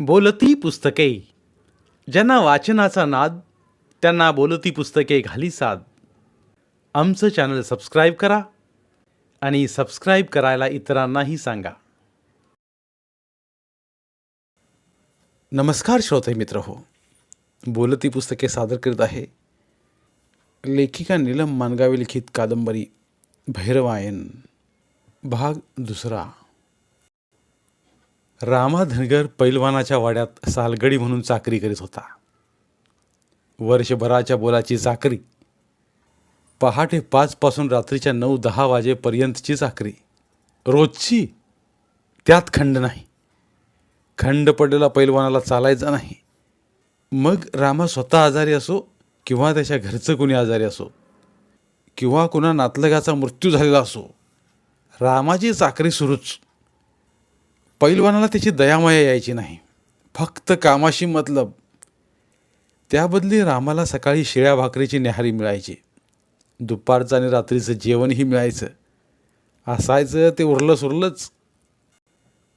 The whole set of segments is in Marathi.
बोलती पुस्तके. ज्यांना वाचनाचा नाद त्यांना बोलती पुस्तके घाली साद. आमचं चॅनल सबस्क्राईब करा आणि सबस्क्राईब करायला इतरांनाही सांगा. नमस्कार श्रोते मित्र हो, बोलती पुस्तके सादर करीत आहे लेखिका नीलम मानगावे लिखित कादंबरी भैरवायन भाग दुसरा. रामा धनगर पैलवानाच्या वाड्यात सालगडी म्हणून चाकरी करीत होता. वर्षभराच्या बोलाची चाकरी, पहाटे 5 पासून रात्रीच्या 9-10 वाजेपर्यंतची चाकरी, रोजची. त्यात खंड नाही. खंड पडलेला पैलवानाला चालायचा नाही. मग रामा स्वतः आजारी असो किंवा त्याच्या घरचं कुणी आजारी असो किंवा कुणा नातलगाचा मृत्यू झालेला असो, रामाची चाकरी सुरूच. पैलवानाला त्याची दयामाया यायची नाही, फक्त कामाशी मतलब. त्याबदली रामाला सकाळी शिळ्या भाकरीची न्याहारी मिळायची, दुपारचं आणि रात्रीचं जेवणही मिळायचं. असायचं ते उरलं सुरलंच,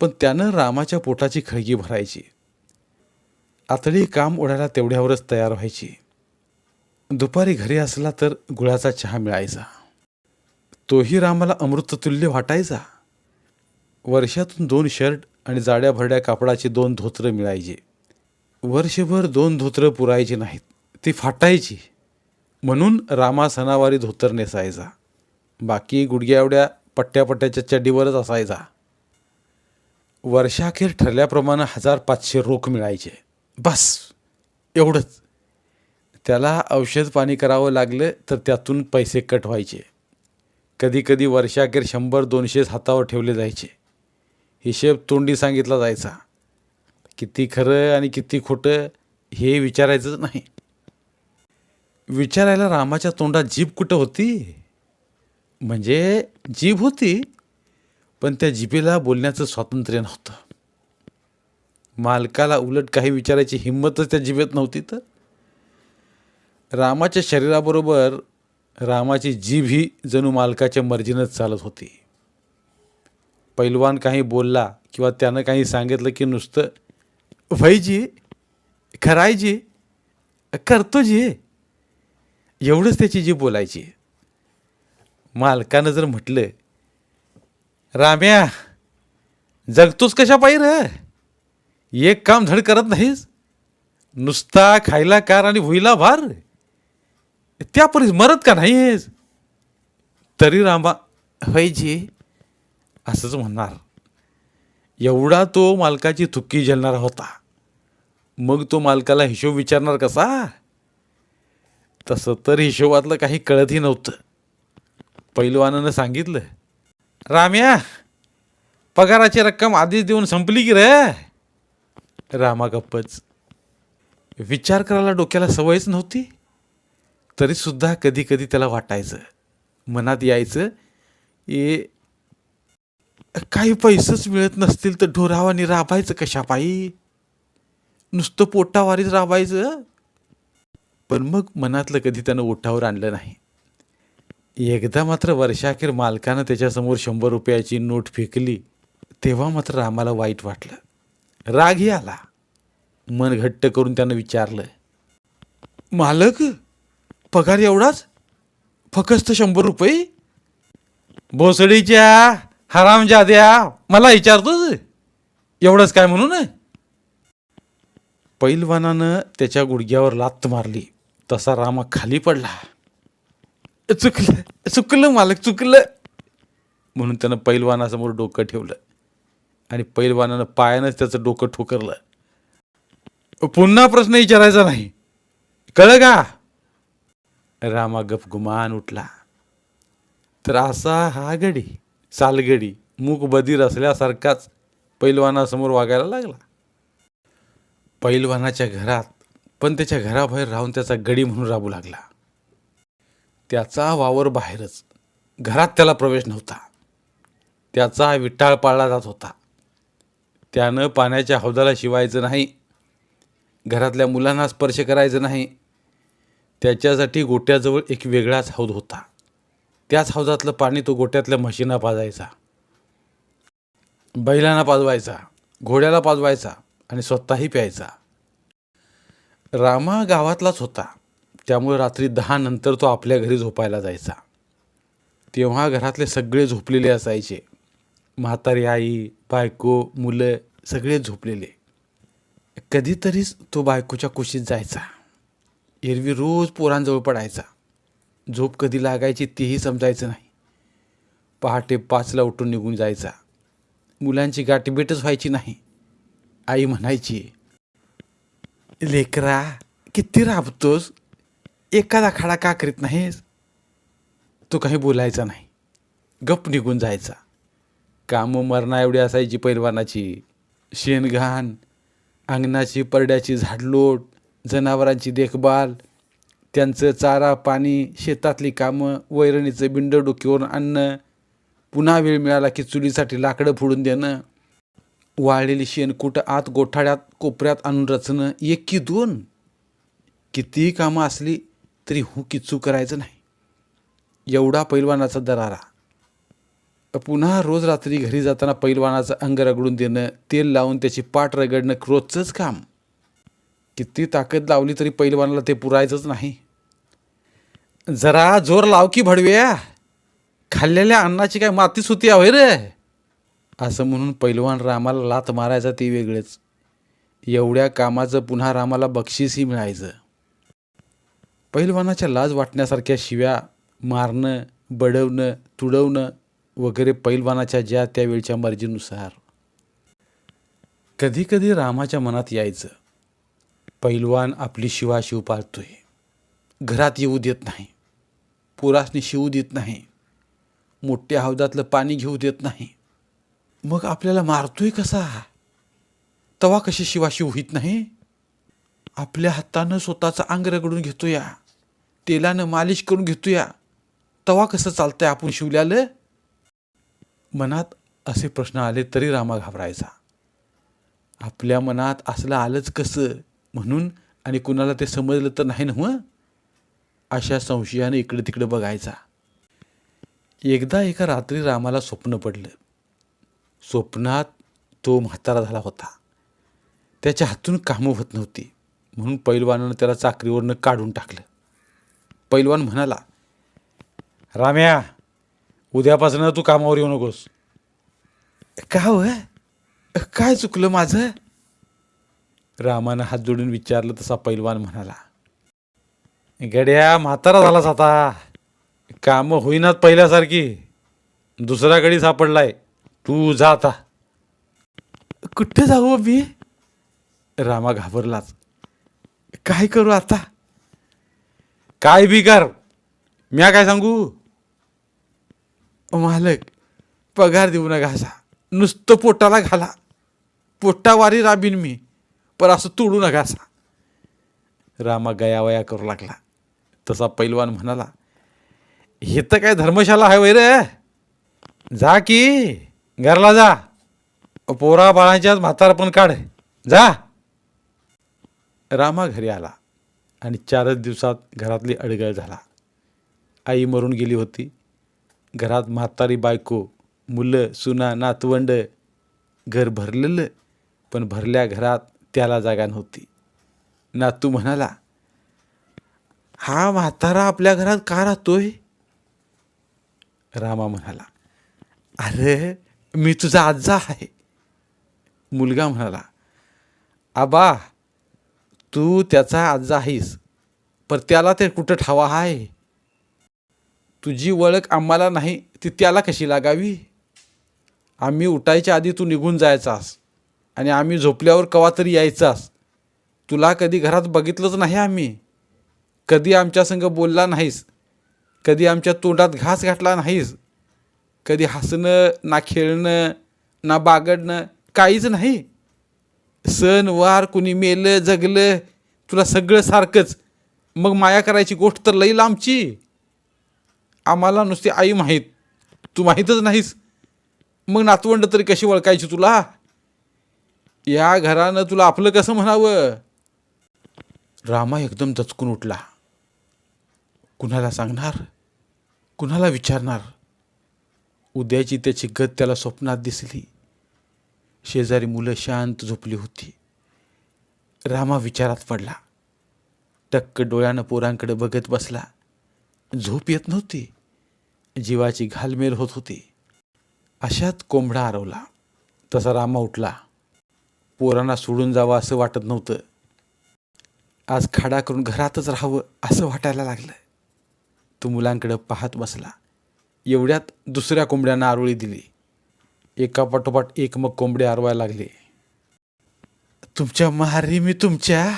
पण त्यानं रामाच्या पोटाची खळगी भरायची. आतडी काम ओढायला तेवढ्यावरच तयार व्हायची. दुपारी घरी असला तर गुळाचा चहा मिळायचा, तोही रामाला अमृततुल्य वाटायचा. वर्षातून 2 शर्ट आणि जाड्या भरड्या कापडाची 2 धोतरं मिळायची. वर्षभर 2 धोतरं पुरायची नाहीत, ती फाटायची. म्हणून रामा सणावारी धोतर नेसायचा, बाकी गुडघ्या एवढ्या पट्ट्याच्या चड्डीवरच असायचा. वर्षाखेर ठरल्याप्रमाणे 1500 रोख मिळायचे, बस एवढंच. त्याला औषध पाणी करावं लागलं तर त्यातून पैसे कट व्हायचे. कधी वर्षाखेर 100-200 हातावर ठेवले जायचे. हिशेब तोंडी सांगितला जायचा. किती खरं आणि किती खोटं हे विचारायचंच नाही. विचारायला रामाच्या तोंडात जीभ कुठं होती? म्हणजे जीभ होती, पण त्या जिभेला बोलण्याचं स्वातंत्र्य नव्हतं. मालकाला उलट काही विचारायची हिंमतच त्या जिभेत नव्हती. तर रामाच्या शरीराबरोबर रामाची जीभ ही जणू मालकाच्या मर्जीनंच चालत होती. पैलवान काही बोलला किंवा त्यानं काही सांगितलं की नुसतं व्हयजी, खरायजी, करतो जी, एवढंच त्याची जीभ बोलायची. मालकानं जर म्हटलं, राम्या जगतोस कशा पायी रे, एक काम धड करत नाहीस, नुसता खायला कार आणि भुईला भार, त्या परीस मरत का नाहीस? तरी रामा व्हयजी असंच म्हणणार. एवढा तो मालकाची थुक्की झेलणारा होता. मग तो मालकाला हिशोब विचारणार कसा? तसं तर हिशोबातलं काही कळतही नव्हतं. पैलवानानं सांगितलं, राम्या पगाराची रक्कम आधीच देऊन संपली की रे. रामा गप्पच. विचार करायला डोक्याला सवयच नव्हती. तरीसुद्धा कधी त्याला वाटायचं, मनात यायचं, काही पैसेच मिळत नसतील तर ढोरावानी राबायचं कशा पायी, नुसतं पोटावारीच राबायचं. पण मग मनातलं कधी त्यानं ओठावर आणलं नाही. एकदा मात्र वर्षाखेर मालकानं त्याच्यासमोर 100 रुपयाची नोट फेकली, तेव्हा मात्र रामाला वाईट वाटलं, रागही आला. मन घट्ट करून त्यानं विचारलं, मालक पगार एवढाच, फक्त 100 रुपये? भोसडीच्या हरामजाद्या, मला विचारतोस एवढंच काय म्हणून? पैलवानानं त्याच्या गुडघ्यावर लाथ मारली तसा रामा खाली पडला. चुकलं मालक, चुकलं म्हणून त्यानं पैलवानासमोर डोकं ठेवलं आणि पैलवानानं पायानंच त्याचं डोकं ठोकरलं. पुन्हा प्रश्न विचारायचा नाही, कळलं का? रामा गपगुमान उठला. तर असा हा गडी, सालगडी मूक बधीर असल्यासारखाच पैलवानासमोर वागायला लागला. पैलवानाच्या घरात, पण त्याच्या घराबाहेर राहून त्याचा गडी म्हणून राबू लागला. त्याचा वावर बाहेरच, घरात त्याला प्रवेश नव्हता. त्याचा विटाळ पाळला जात होता. त्यानं पाण्याच्या हौदाला शिवायचं नाही, घरातल्या मुलांना स्पर्श करायचं नाही. त्याच्यासाठी गोट्याजवळ एक वेगळाच हौद होता. त्याच हौदातलं पाणी तो गोट्यातल्या म्हशींना पाजायचा, बैलांना पाजवायचा, घोड्याला पाजवायचा, आणि स्वतःही प्यायचा. रामा गावातलाच होता, त्यामुळे रात्री 10 नंतर तो आपल्या घरी झोपायला जायचा. तेव्हा घरातले सगळे झोपलेले असायचे. म्हातारी आई, बायको, मुलं सगळे झोपलेले. कधीतरीच तो बायकोच्या कुशीत जायचा. एरवी रोज पोरांजवळ पडायचा. झोप कधी लागायची तेही समजायचं नाही. पहाटे 5ला उठून निघून जायचा. मुलांची गाठीभेटच व्हायची नाही. आई म्हणायची, लेकरा किती राबतोस, एखादा खाडा का करीत नाहीस? तो काही बोलायचा नाही, गप निघून जायचा. कामं मरणा एवढी असायची पैलवानाची. शेणघाण, अंगणाची परड्याची झाडलोट, जनावरांची देखभाल, त्यांचं चारा पाणी, शेतातली कामं, वैरणीचं बिंड डोक्यावरून आणणं, पुन्हा वेळ मिळाला की चुलीसाठी लाकडं फोडून देणं, वाळलेली शेणकूट आत गोठाड्यात कोपऱ्यात आणून रचणं, 1 की 2. कितीही कामं असली तरी किच्चू करायचं नाही. एवढा पैलवानाचा दरारा. पुन्हा रोज रात्री घरी जाताना पैलवानाचं अंग रगडून देणं, तेल लावून त्याची पाठ रगडणं रोजचंच काम. किती ताकद लावली तरी पैलवानाला ते पुरायचंच नाही. जरा जोर लाव की भडव्या, खाल्लेल्या अन्नाची काय मातीच होती आहे रे, असं म्हणून पैलवान रामाला लाथ मारायचा ते वेगळंच. एवढ्या कामाचं पुन्हा रामाला बक्षीसही मिळायचं. पैलवानाच्या लाज वाटण्यासारख्या शिव्या, मारणं, बडवणं, तुडवणं वगैरे पैलवानाच्या ज्या त्यावेळच्या मर्जीनुसार. कधीकधी रामाच्या मनात यायचं, पैलवान आपली शिवाशिव पाळतोय, घरात येऊ देत नाही, पोरासनी शिवू देत नाही, मोठ्या हौदातलं पाणी घेऊ देत नाही, मग आपल्याला मारतोय कसा? तवा कशी शिवाशिव होत नाही? आपल्या हातानं स्वतःचं अंग रगडून घेतोया, तेलानं मालिश करून घेतोया, तवा कसं चालतंय आपण शिवल्यालं? मनात असे प्रश्न आले तरी रामा घाबरायचा. आपल्या मनात असलं आलंच कसं म्हणून, आणि कुणाला ते समजलं तर नाही ना, अशा संशयाने इकडे तिकडे बघायचा. एकदा एका रात्री रामाला स्वप्न पडलं. स्वप्नात तो म्हातारा झाला होता. त्याच्या हातून कामं होत नव्हती, म्हणून पैलवानानं त्याला चाकरीवरनं काढून टाकलं. पैलवान म्हणाला, राम्या, उद्यापासून तू कामावर येऊ नकोस. का हो, काय चुकलं माझं? रामानं हात जोडून विचारलं. तसा पैलवान म्हणाला, गड्या, म्हातारा झालास आता, कामं होईनात पहिल्यासारखी, दुसरा गडी सापडलाय, तू जा आता. कुठे जाऊ मी? रामा घाबरलाच. काय करू आता? काय बी कर, म्या काय सांगू? मालक, पगार देऊ नका असा, नुसतं पोटाला घाला, पोटावारी राबीन मी, पण असं तोडू नका असा. रामा गयावया करू लागला. तसा पैलवान म्हणाला, हे तर काय धर्मशाला आहे वै रे, जा की घरला जा, पोरा बाळांच्याच म्हातारा पण काढ, जा. रामा घरी आला आणि 4च दिवसात घरातली अडगळ झाला. आई मरून गेली होती. घरात म्हातारी बायको, मुलं, सुना, नातवंड, घर भरलेलं, पण भरल्या घरात त्याला जागा नव्हती. नातू म्हणाला, हा म्हातारा आपल्या घरात का राहतोय? रामा म्हणाला, अरे मी तुझा आजा आहे. मुलगा म्हणाला, आबा, तू त्याचा आजा आहेस, पण त्याला ते कुठं ठावा आहे? तुझी ओळख आम्हाला नाही ती त्याला कशी लागावी? आम्ही उठायच्या आधी तू निघून जायचास आणि आम्ही झोपल्यावर कवा तरी यायचास. तुला कधी घरात बघितलंच नाही आम्ही. कधी आमच्या संग बोलला नाहीस, कधी आमच्या तोंडात घास घातला नाहीस, कधी हसणं ना खेळणं ना बागडणं काहीच नाही. सण वार, कुणी मेलं जगलं, तुला सगळं सारखंच. मग माया करायची गोष्ट तर लई लांबची. आम्हाला नुसती आई माहीत, तू माहीतच नाहीस. मग नातवंड तरी कशी ओळखायची तुला? या घरानं तुला आपलं कसं म्हणावं? रामा एकदम दचकून उठला. कुणाला सांगणार, कुणाला विचारणार? उद्याची त्याची गत त्याला स्वप्नात दिसली. शेजारी मुलं शांत झोपली होती. रामा विचारात पडला. टक्क डोळ्यानं पोरांकडे बघत बसला. झोप येत नव्हती, जीवाची घालमेल होत होती. अशात कोंबडा आरवला. तसा रामा उठला. पोरांना सोडून जावं असं वाटत नव्हतं. आज खाडा करून घरातच राहावं असं वाटायला लागलं. तो मुलांकडे पाहत बसला. एवढ्यात दुसऱ्या कोंबड्यांना आरोळी दिली. एका पाठोपाठ एक मग कोंबडे आरवायला लागले. तुमच्या महारी मी तुमच्या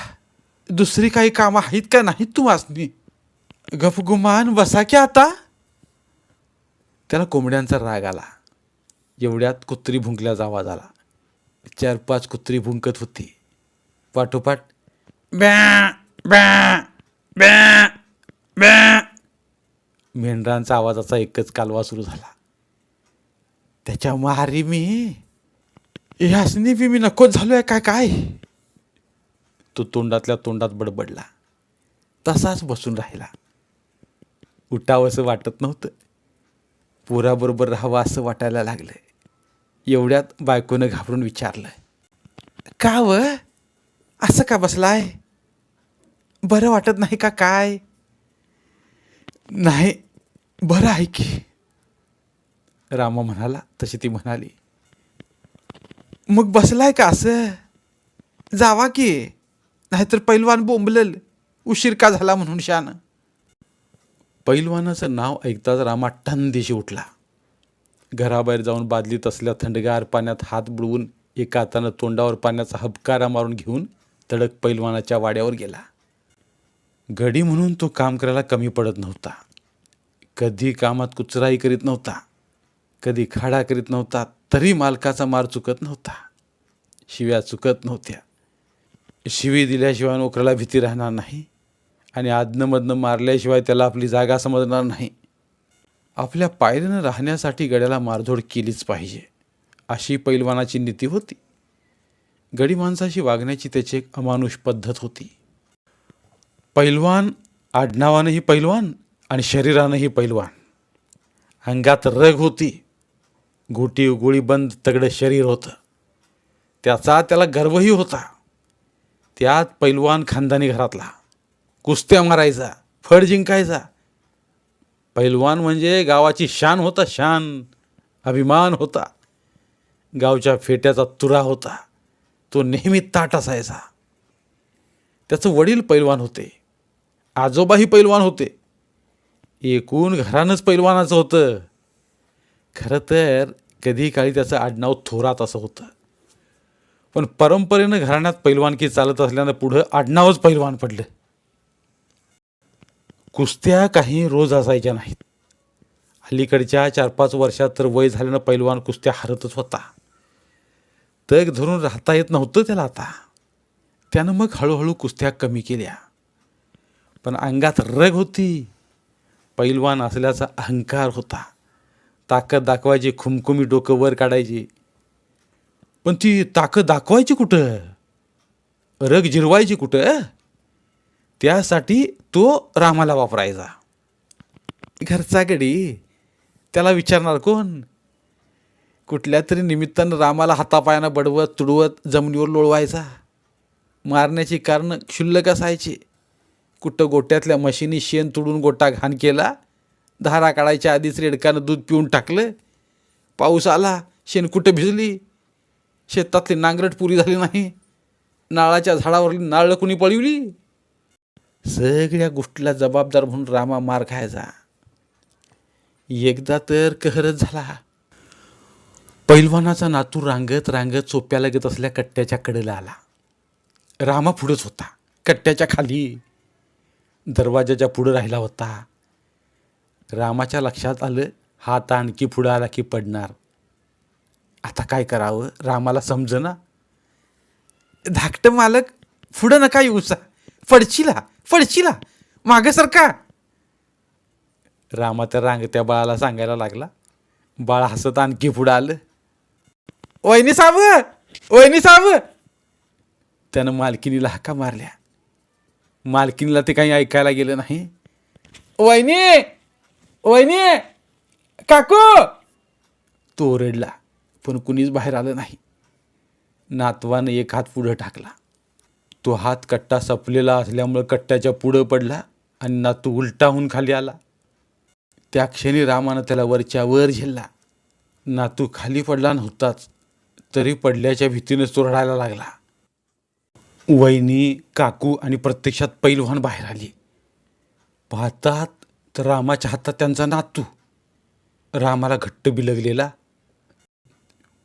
दुसरी काही कामं आहेत का नाहीत तुम्हासनी? गपगुमान बसा की आता. त्याला कोंबड्यांचा राग आला. एवढ्यात कुत्री भुंकल्याचा आवाज आला. 4-5 कुत्री भुंकत होती. पाठोपाठ ब्या ब्या ब्या ब्या मेंढरांचा आवाजाचा एकच कालवा सुरू झाला. त्याच्या मारी मी ह्यासनी बी मी नकोच झालोय काय. तो तोंडातल्या तोंडात बडबडला. तसाच बसून राहिला. उठावं असं वाटत नव्हतं. पोराबरोबर राहावं असं वाटायला लागलं. एवढ्यात बायकोनं घाबरून विचारलं, का व असं का बसलाय? बरं वाटत नाही का काय? नाही, बरं आहे की, रामा म्हणाला. तशी ती म्हणाली, मग बसलाय का असं? जावा की, नाहीतर पैलवान बोंबलल उशीर का झाला म्हणून शान. पैलवानाचं नाव ऐकताच रामा ठणदिशी उठला. घराबाहेर जाऊन बादलीत असल्या थंडगार पाण्यात हात बुडवून एका हातानं तोंडावर पाण्याचा हबकारा मारून घेऊन तडक पैलवानाच्या वाड्यावर गेला. गडी म्हणून तो काम करायला कमी पडत नव्हता. कधी कामात कुचराई करीत नव्हता, कधी खाडा करीत नव्हता, तरी मालकाचा मार चुकत नव्हता, शिव्या चुकत नव्हत्या. शिवी दिल्याशिवाय नोकराला भीती राहणार नाही आणि आदनमधनं मारल्याशिवाय त्याला आपली जागा समजणार नाही. आपल्या पायरीनं राहण्यासाठी गड्याला मारझोड केलीच पाहिजे, अशी पैलवानाची नीती होती. गडी माणसाशी वागण्याची त्याची एक अमानुष पद्धत होती. पैलवान आडनावानंही पैलवान आणि शरीरानंही पैलवान. अंगात रग होती, गोटी गोळी बंद तगडं शरीर होतं. त्याला गर्वही होता. त्यात पैलवान खानदानी घरातला. कुस्त्या मारायचा, फळ जिंकायचा. पैलवान म्हणजे गावाची शान होता, शान, अभिमान होता. गावच्या फेट्याचा तुरा होता. तो नेहमी ताट असायचा. त्याचं वडील पैलवान होते, आजोबाही पैलवान होते. एकूण घरानंच पैलवानाचं होतं. खरं तर कधी काळी त्याचं आडनाव थोरात असं होतं, पण परंपरेनं घराण्यात पैलवानकी चालत असल्यानं पुढं आडनावच पैलवान पडलं. कुस्त्या काही रोज असायच्या नाहीत. अलीकडच्या 4-5 वर्षात तर वय झाल्यानं पैलवान कुस्त्या हरतच होता. तग धरून राहता येत नव्हतं त्याला आता. त्यानं मग हळूहळू कुस्त्या कमी केल्या. पण अंगात रग होती. पैलवान असल्याचा अहंकार होता. ताकद दाखवायची, खुमखुमी डोकं वर काढायची. पण ती ताकद दाखवायची कुठं, रग जिरवायची कुठं? त्यासाठी तो रामाला वापरायचा. घरचा गडी, त्याला विचारणार कोण? कुठल्या तरी निमित्तानं रामाला हातापायानं बडवत तुडवत जमिनीवर लोळवायचा. मारण्याची कारणं क्षुल्लक असायची. कुठं गोट्यातल्या म्हशीनी शेण तुडून गोटा घाण केला, धारा काढायच्या आधीच रेडकानं दूध पिऊन टाकलं, पाऊस आला, शेण कुठं भिजली, शेतातली नांगरट पुरी झाली नाही, नाळाच्या झाडावरली नारळ कुणी पळवली. सगळ्या गोष्टीला जबाबदार म्हणून रामा मार खायचा. एकदा तर कहरच झाला. पैलवानाचा नातू रांगत रांगत सोप्याला घेत असल्या कट्ट्याच्या कडेला आला. रामा पुढंच होता, कट्ट्याच्या खाली, दरवाजाच्या पुढं राहिला होता. रामाच्या लक्षात आलं, हा आता आणखी पुढं आला की पडणार. आता काय करावं रामाला समजेना. धाकटं मालक, पुढं नका येऊसा, फडशीला मागे सरका. रामा त्या रांगत्या बाळाला सांगायला लागला. बाळ हसत आणखी पुढं आलं. वहिनी साहेब. त्यानं मालकिनीला हाका मारल्या. मालकिनीला ते काही ऐकायला गेलं नाही. वहिनी काकू, तो ओरडला, पण कुणीच बाहेर आलं नाही. नातवानं एक हात पुढं टाकला. तो हात कट्टा सपलेला असल्यामुळं कट्ट्याच्या पुढं पडला आणि नातू उलटा होऊन खाली आला. त्या क्षणी रामानं त्याला वरच्या वर झेलला. नातू खाली पडला नव्हताच, तरी पडल्याच्या भीतीनं तो रडायला लागला. वहिनी, काकू आणि प्रत्यक्षात पैलवान बाहेर आली. पाहतात तर रामाच्या हातात त्यांचा नातू. रामाला घट्ट बिलगलेला.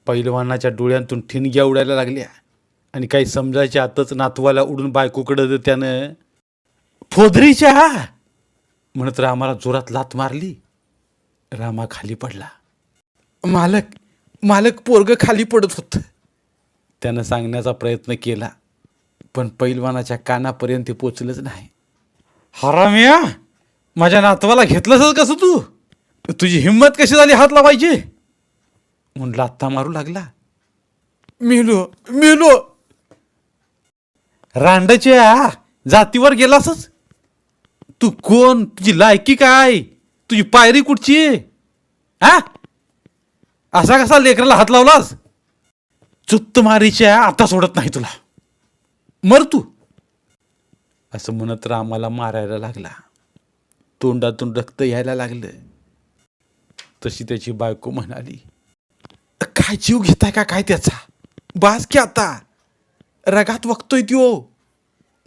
पैलवानाच्या डोळ्यांतून ठिणग्या उडायला लागल्या आणि काही समजायच्या आतच नातवाला उडून बायकोकडं त्यानं फोदरीच्या म्हणत रामाला जोरात लात मारली. रामा खाली पडला. मालक मालक पोरगं खाली पडत होतं, त्यानं सांगण्याचा प्रयत्न केला, पण पैलवानाच्या कानापर्यंत ते पोचलंच नाही. हरामिया, माझ्या नातवाला घेतलंस कसं तू? तुझी हिंमत कशी झाली हात लावायची? म्हणून लाथा मारू लागला. मेलो मेलो. रांडच्या जातीवर गेलासच. तू कोण? तुझी लायकी काय? तुझी पायरी कुठची? हा, असा कसा लेकराला हात लावलास? चुत्त मारीच्या आता सोडत नाही तुला, मर तू. असं म्हणत रामाला मारायला लागला. तोंडातून रक्त यायला लागलं. तशी त्याची बायको म्हणाली, काय जीव घेताय का काय त्याचा? बास की आता, रगात वखतोय त्यो,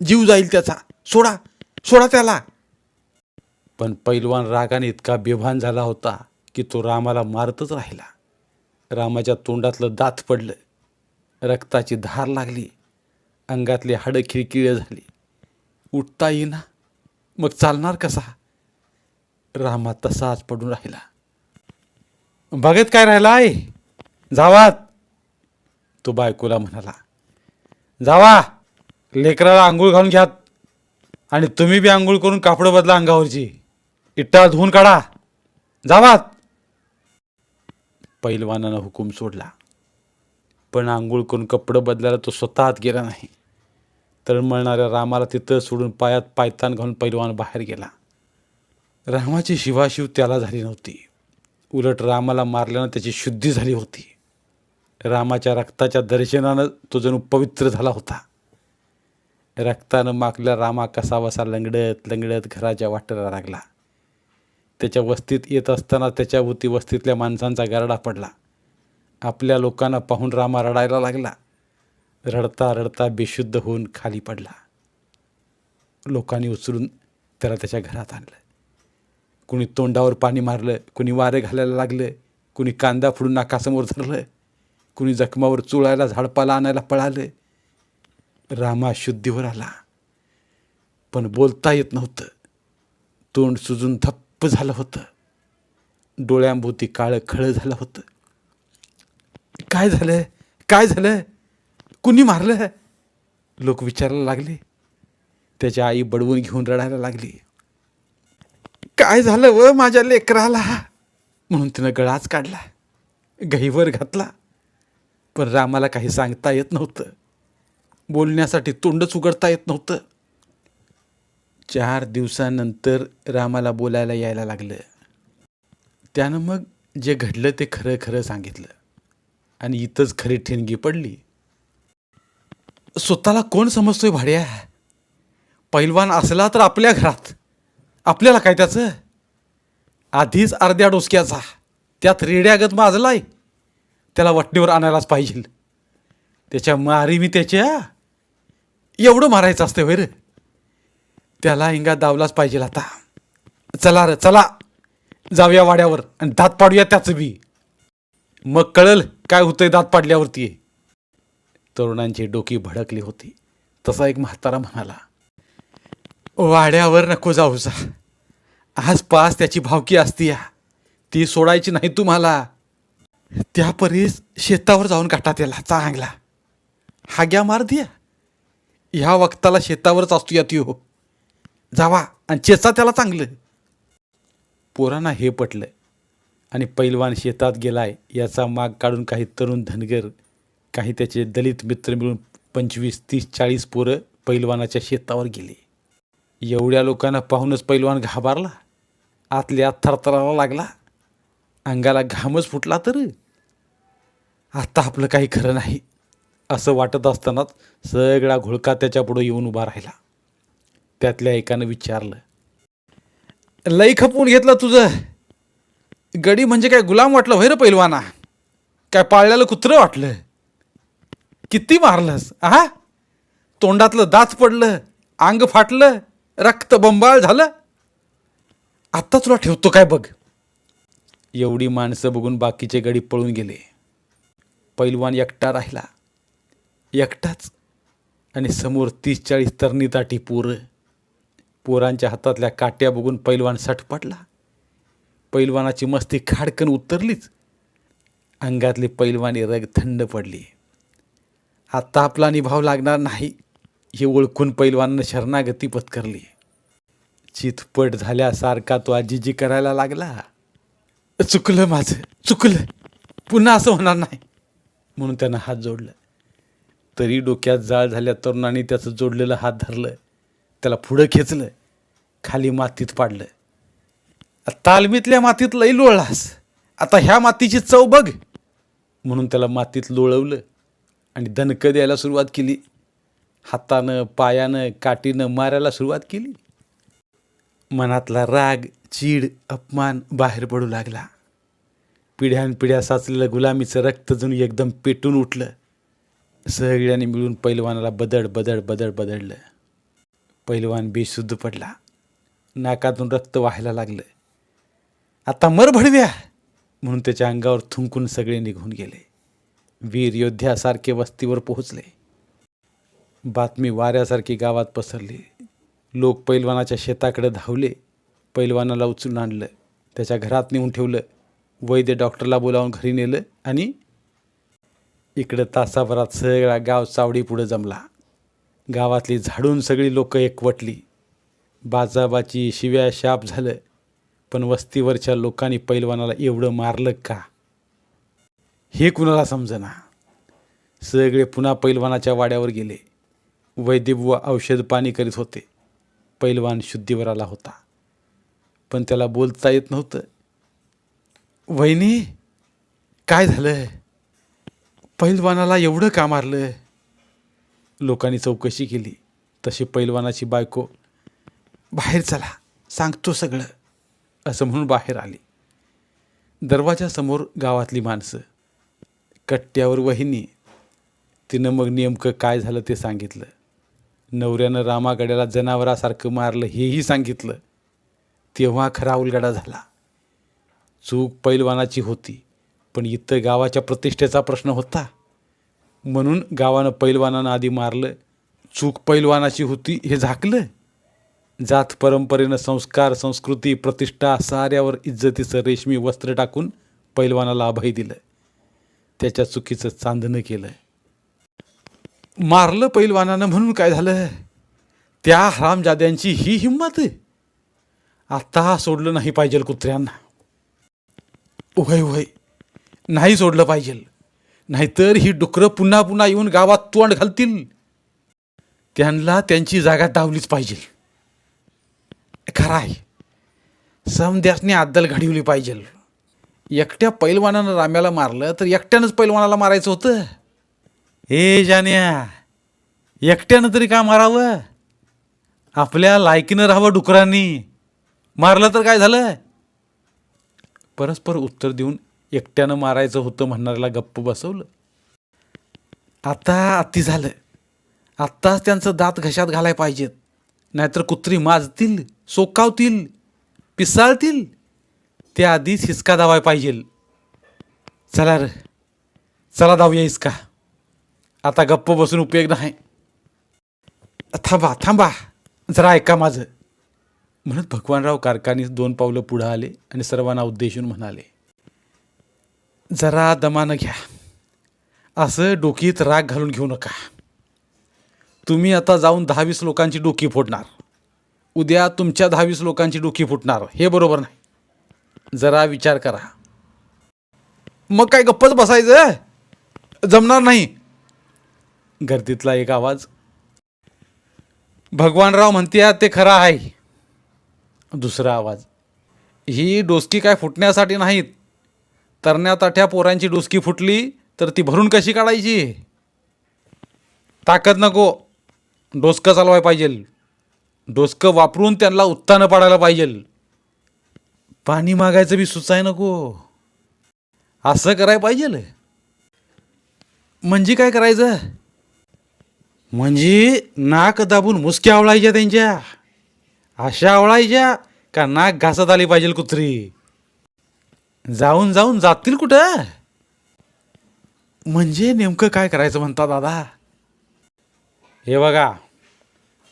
जीव जाईल त्याचा, सोडा सोडा त्याला. पण पैलवान रागाने इतका बेभान झाला होता की तो रामाला मारतच राहिला. रामाच्या तोंडातलं दात पडलं, रक्ताची धार लागली, अंगातली हाडं खिळखिळं झाली, उठता येईना. मग चालणार कसा? रामा तसाच पडून राहिला. बघत काय राहिला आहे? जावात, तो बायकोला म्हणाला. जावा, लेकराला आंघोळ घालून घ्यात आणि तुम्ही बी आंघोळ करून कापडं बदला अंगावरची, इट्टा धुवून काढा. जावात. पैलवानानं हुकूम सोडला. पण आंघोळ करून कपडं बदलायला तो स्वतःच गेला नाही. तळमळणाऱ्या रामाला तिथं सोडून पायात पायतान घालून पैलवान बाहेर गेला. रामाची शिवाशिव त्याला झाली नव्हती, उलट रामाला मारल्यानं त्याची शुद्धी झाली होती. रामाच्या रक्ताच्या दर्शनानं तो जणू पवित्र झाला होता. रक्तानं माखलेला रामा कसाबसा लंगडत लंगडत घराच्या वाटेला लागला. त्याच्या वस्तीत येत असताना त्याच्याभोवती वस्तीतल्या माणसांचा गारडा पडला. आपल्या लोकांना पाहून रामा रडायला लागला. रडता रडता बेशुद्ध होऊन खाली पडला. लोकांनी उचलून त्याला त्याच्या घरात आणलं. कुणी तोंडावर पाणी मारलं, कुणी वारे घालायला लागलं, कुणी कांदा फोडून नाकासमोर धरलं, कुणी जखमावर चुळायला झाडपाला आणायला पळालं. रामा शुद्धीवर आला, पण बोलता येत नव्हतं. तोंड सुजून धप्प झालं होतं. डोळ्यांभोवती काळं खळं झालं होतं. काय झालं? काय झालं? कुणी मारलं? लोक विचारायला लागले. त्याची आई बडवून घेऊन रडायला लागली. काय झालं व माझ्या लेकराला? म्हणून तिनं गळाच काढला, गहीवर घातला. पण रामाला काही सांगता येत नव्हतं. बोलण्यासाठी तोंडच उघडता येत नव्हतं. 4 दिवसानंतर रामाला बोलायला यायला लागलं. त्यानं मग जे घडलं ते खरं खरं सांगितलं आणि इथंच खरी ठिणगी पडली. स्वतःला कोण समजतोय भाड्या? पैलवान असला तर आपल्या घरात, आपल्याला काय त्याचं? आधीच अर्ध्या डोसक्याचा, त्यात रेड्यागत माजलाय. त्याला वटणीवर आणायलाच पाहिजे. त्याच्या मारी मी त्याच्या एवढं मारायचं असतं वैर. त्याला हिंगा दावलाच पाहिजे आता. चला रे चला, जाऊया वाड्यावर आणि दात पाडूया त्याचं बी. मग कळल काय होतंय दात पाडल्यावरती. तरुणांची डोकी भडकली होती. तसा एक म्हातारा म्हणाला, वाड्यावर नको जाऊसा. आसपास त्याची भावकी असती या, ती सोडायची नाही तुम्हाला. त्या परीस शेतावर जाऊन काटा त्याला चांगला. हाग्या मार द्या. ह्या वक्ताला शेतावरच असतो या ती. हो, जावा आणि चेचा त्याला चांगलं. पोरांना हे पटलं आणि पैलवान शेतात गेलाय याचा माग काढून काही तरुण धनगर, काही त्याचे दलित मित्र मिळून 25, 30, 40 पोरं पैलवानाच्या शेतावर गेले. एवढ्या लोकांना पाहूनच पैलवान घाबरला. आतल्या आत थरथरायला लागला. अंगाला घामच फुटला. तर आता आपलं काही खरं नाही. असं वाटत असतानाच सगळा घोळका त्याच्यापुढं येऊन उभा राहिला. त्यातल्या एकानं विचारलं, लई खपवून घेतलं तुझं. गडी म्हणजे काय गुलाम वाटलं होय रे पैलवाना? काय पाळल्याला कुत्रं वाटलं? किती मारलंस आहा? तोंडातलं दात पडलं, अंग फाटलं, रक्त बंबाळ झालं. आत्ता तुला ठेवतो काय बघ. एवढी माणसं बघून बाकीचे गडी पळून गेले. पैलवान एकटा राहिला, एकटाच. आणि समोर 30-40 तरणी ताटी पोरं. पोरांच्या हातातल्या काट्या बघून पैलवान सटपटला. पैलवानाची मस्ती खाडकन उतरलीच. अंगातली पैलवानी रग थंड पडली. आता आपला निभाव लागणार नाही हे ओळखून पैलवानानं शरणागती पत्करली. चितपट झाल्यासारखा तो आजीजी करायला लागला. चुकलं माझं, चुकलं, पुन्हा असं होणार नाही म्हणून त्यानं हात जोडलं. तरी डोक्यात जाळ झाल्या तरुणाने त्याचं जोडलेलं हात धरलं, त्याला पुढं खेचलं, खाली मातीत पाडलं. तालमीतल्या मातीत लई लोळलास, आता ह्या मातीची चव बघ म्हणून त्याला मातीत लोळवलं आणि दणकं द्यायला सुरुवात केली. हातानं पायानं काठीनं मारायला सुरुवात केली. मनातला राग, चीड, अपमान बाहेर पडू लागला. पिढ्यानपिढ्या साचलेलं गुलामीचं रक्त जणू एकदम पेटून उठलं. सगळ्यांनी मिळून पैलवानाला बदडलं. पैलवान बेशुद्ध पडला. नाकातून रक्त वाहायला लागलं. आता मर भडव्या म्हणून त्याच्या अंगावर थुंकून सगळे निघून गेले. वीर योद्ध्यासारखे वस्तीवर पोहोचले. बातमी वाऱ्यासारखी गावात पसरली. लोक पैलवानाच्या शेताकडे धावले. पैलवानाला उचलून आणलं, त्याच्या घरात नेऊन ठेवलं. वैद्य डॉक्टरला बोलावून घरी नेलं आणि इकडं तासाभरात सगळा गाव चावडी पुढं जमला. गावातली झाडून सगळी लोकं एकवटली. बाजाबाची शिव्या शाप झालं. पण वस्तीवरच्या लोकांनी पैलवानाला एवढं मारलं का हे कुणाला समजेना. सगळे पुन्हा पैलवानाच्या वाड्यावर गेले. वैद्यबुवा औषध पाणी करीत होते. पैलवान शुद्धीवर आला होता, पण त्याला बोलता येत नव्हतं. वहिनी, काय झालं? पैलवानाला एवढं का मारलं? लोकांनी चौकशी केली. तशी पैलवानाची बायको, बाहेर चला सांगतो सगळं असं म्हणून बाहेर आली. दरवाजासमोर गावातली माणसं, कट्ट्यावर वहिनी. तिनं मग नेमकं काय झालं ते सांगितलं. नवऱ्यानं रामागड्याला जनावरासारखं मारलं हेही सांगितलं. तेव्हा खरा उलगडा झाला. चूक पैलवानाची होती, पण इथं गावाच्या प्रतिष्ठेचा प्रश्न होता म्हणून गावानं पैलवानानं आधी मारलं. चूक पैलवानाची होती हे झाकलं. जात परंपरेनं संस्कार, संस्कृती, प्रतिष्ठा साऱ्यावर इज्जतीचं रेशमी वस्त्र टाकून पैलवानाला अभय दिलं. त्याच्या चुकीचं चांदणं केलं. मारलं पैलवानानं म्हणून काय झालं? त्या हरामजाद्यांची ही हिंमत. आता सोडलं नाही पाहिजे कुत्र्यांना. उभय उभय नाही सोडलं पाहिजे, नाहीतर ही डुकरं पुन्हा पुन्हा येऊन गावात तोंड घालतील. त्यांना त्यांची जागा डावलीच पाहिजे. खरं आहे, समद्यासने अद्दल घडवली पाहिजे. एकट्या पैलवानानं राम्याला मारलं तर एकट्यानंच पैलवानाला मारायचं होतं. हे जान्या, एकट्यानं तरी का मारावं? आपल्या लायकीनं राहावं डुकरांनी. मारलं तर काय झालं? परस्पर उत्तर देऊन एकट्यानं मारायचं होतं म्हणणाऱ्याला गप्प बसवलं. आता अति झालं. आत्ताच त्यांचं दात घशात घालाय पाहिजेत, नाहीतर कुत्री माजतील, सोकावतील, पिसाळतील. त्या आधीच हिसका दावाय पाहिजे. चला रे, चला दावूया हिसका. आता गप्प बसून उपयोग नाही. थांबा थांबा, जरा ऐका माझं म्हणत भगवानराव कारखानीस 2 पावलं पुढं आले आणि सर्वांना उद्देशून म्हणाले, जरा दमानं घ्या. असं डोकीत राग घालून घेऊ नका. तुम्ही आता जाऊन 10-20 लोकांची डोकी फोडणार. उद्या तुमच्या 10-20 लोकांची डोकी फुटणार. हे बरोबर नाही. जरा विचार करा. मग काय गप्पच बसायचं? जमणार नाही. गर्दीतला एक आवाज, भगवानराव म्हणते ते खरं आहे. दुसरा आवाज, ही डोसकी काय फुटण्यासाठी नाहीत. तरण्या ताठ्या पोरांची डोसकी फुटली तर ती भरून कशी काढायची? ताकद नको, डोसकं चालवायला पाहिजे. डोसकं वापरून त्यांना उत्तानं पाडायला पाहिजे. पाणी मागायचं बी सुचाय नको, असं करायला पाहिजे. म्हणजे काय करायचं? म्हणजे नाक दाबून मुसक्या आवळायच्या त्यांच्या, अशा आवळायच्या का नाक घासत आली पाहिजे कुत्री. जाऊन जाऊन जातील कुठं? म्हणजे नेमकं काय करायचं म्हणता दादा? हे बघा,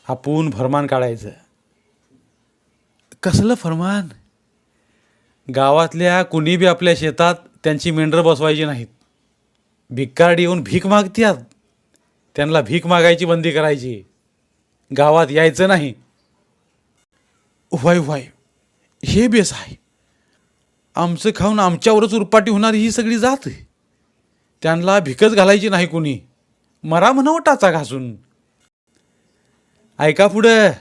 आपण फरमान काढायचं. कसलं फरमान? गावातल्या कुणी बी आपल्या शेतात त्यांची मेंढरं बसवायची नाहीत. भिक्कारडी येऊन भीक मागतात, त्यांना भीक मागायची बंदी करायची. गावात यायचं नाही. व्हाय व्हाय, हे बेस आहे. आमचं खाऊन आमच्यावरच उरपाटी होणारी ही सगळी जात. त्यांना भिकच घालायची नाही कुणी. मरा म्हणावं टाचा घासून. ऐका पुढं.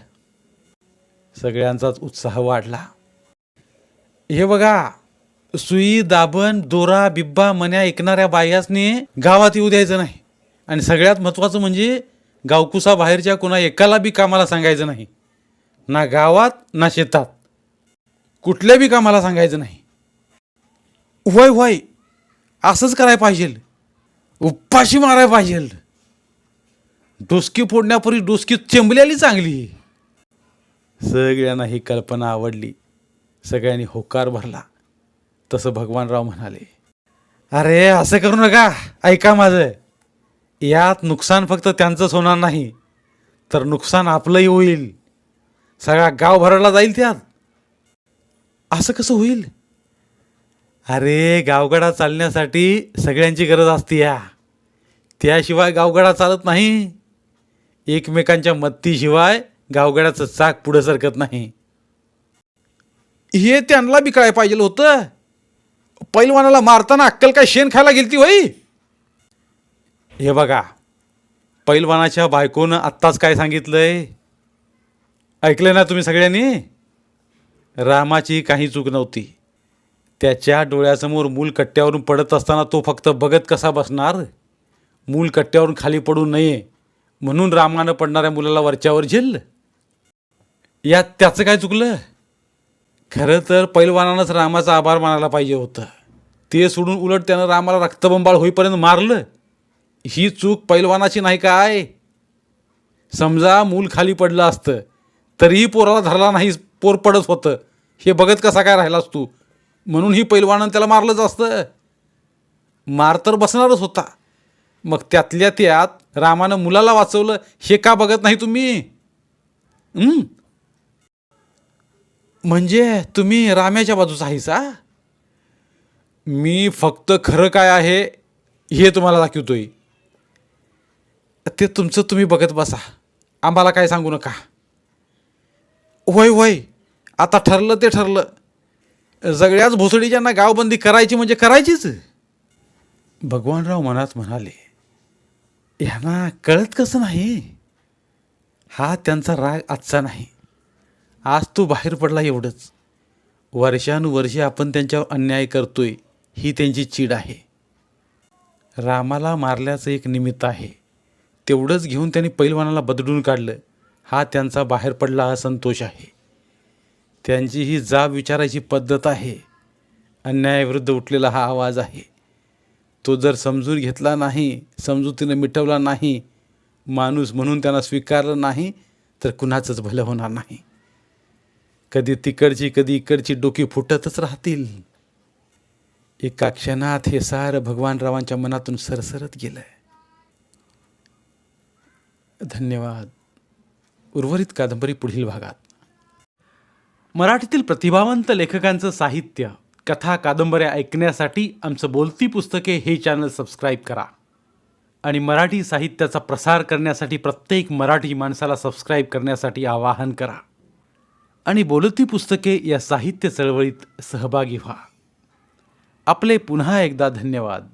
सगळ्यांचाच उत्साह वाढला. हे बघा, सुई, दाबण, दोरा, बिब्बा, मन्या ऐकणाऱ्या बायासने गावात येऊ द्यायचं नाही. आणि सगळ्यात महत्त्वाचं म्हणजे गावकुसा बाहेरच्या कोणा एकाला बी कामाला सांगायचं नाही. ना गावात ना शेतात, कुठल्या बी कामाला सांगायचं नाही. वय वय, असंच करायला पाहिजे. उपाशी मारायला पाहिजे. डोसकी फोडण्यापूर्वी डोसकी चेंबलेली चांगली. सगळ्यांना ही कल्पना आवडली. सगळ्यांनी होकार भरला. तसं भगवानराव म्हणाले, अरे असं करू नका. ऐका माझं, यात नुकसान फक्त त्यांचंच होणार नाही, तर नुकसान आपलंही होईल. सगळा गाव भरला जाईल त्यात. असं कसं होईल? अरे गावगडा चालण्यासाठी सगळ्यांची गरज असते या, त्याशिवाय गावगडा चालत नाही. एकमेकांच्या मदतीशिवाय गावगड्याचं चाक पुढं सरकत नाही. हे त्यांना बी कळायला पाहिजे होतं. पैलवानाला मारताना अक्कल काय शेण खायला गेलती होई? हे बघा, पैलवानाच्या बायकोनं आत्ताच काय सांगितलंय ऐकलं ना तुम्ही सगळ्यांनी? रामाची काही चूक नव्हती. त्याच्या डोळ्यासमोर मूल कट्ट्यावरून पडत असताना तो फक्त बघत कसा बसणार? मूल कट्ट्यावरून खाली पडू नये म्हणून रामानं पडणाऱ्या मुलाला वरच्यावर झेललं. यात त्याचं काय चुकलं? खरं तर पैलवानानंच रामाचा आभार मानायला पाहिजे होतं. ते सोडून उलट त्यानं रामाला रक्तबंबाळ होईपर्यंत मारलं. ही चूक पैलवानाची नाही काय? समजा मूल खाली पडलं असतं तरीही पोराला धरला नाही, पोर पडत होतं, हे बघत कसा काय राहिलास तू? म्हणून ही पैलवानानं त्याला मारलंच असतं. मार तर बसणारच होता. मग त्यातल्या त्यात रामानं मुलाला वाचवलं, हे का बघत नाही तुम्ही? म्हणजे तुम्ही राम्याच्या बाजूचा आहेसा? मी फक्त खरं काय आहे हे तुम्हाला दाखवतोय. ते तुमचं तुम्ही बघत बसा, आम्हाला काय सांगू नका. वय वय, आता ठरलं ते ठरलं. सगळ्याच भोसडीच्यांना गावबंदी करायची म्हणजे करायचीच. भगवानराव मनात म्हणाले, ह्यांना कळत कसं नाही? हा त्यांचा राग आजचा नाही. आज तो बाहेर पडला एवढंच. वर्षानुवर्षे आपण त्यांच्यावर अन्याय करतोय ही त्यांची चीड आहे. रामाला मारल्याचं एक निमित्त आहे, तेवढंच घेऊन त्यांनी पैलवानाला बदलून काढलं. हा त्यांचा बाहेर पडला असंतोष आहे. त्यांची ही जाब विचारायची पद्धत आहे. अन्यायाविरुद्ध उठलेला हा आवाज आहे. तो जर समजून घेतला नाही, समजुतीनं मिटवला नाही, माणूस म्हणून त्यांना स्वीकारलं नाही, तर कुणाचंच भलं होणार नाही. कधी तिकडची कधी इकडची डोकी फुटतच राहतील. एका क्षणात हे सारं भगवानरावांच्या मनातून सरसरत गेलं. धन्यवाद. उर्वरित कादंबरी पुढील भागात. मराठीतील प्रतिभावंत लेखकांचं साहित्य, कथा, कादंबऱ्या ऐकण्यासाठी आमचं बोलती पुस्तके हे चॅनल सबस्क्राईब करा. आणि मराठी साहित्याचा प्रसार करण्यासाठी प्रत्येक मराठी माणसाला सबस्क्राईब करण्यासाठी आवाहन करा. आणि बोलती पुस्तके या साहित्य चळवळीत सहभागी व्हा. आपले पुन्हा एकदा धन्यवाद.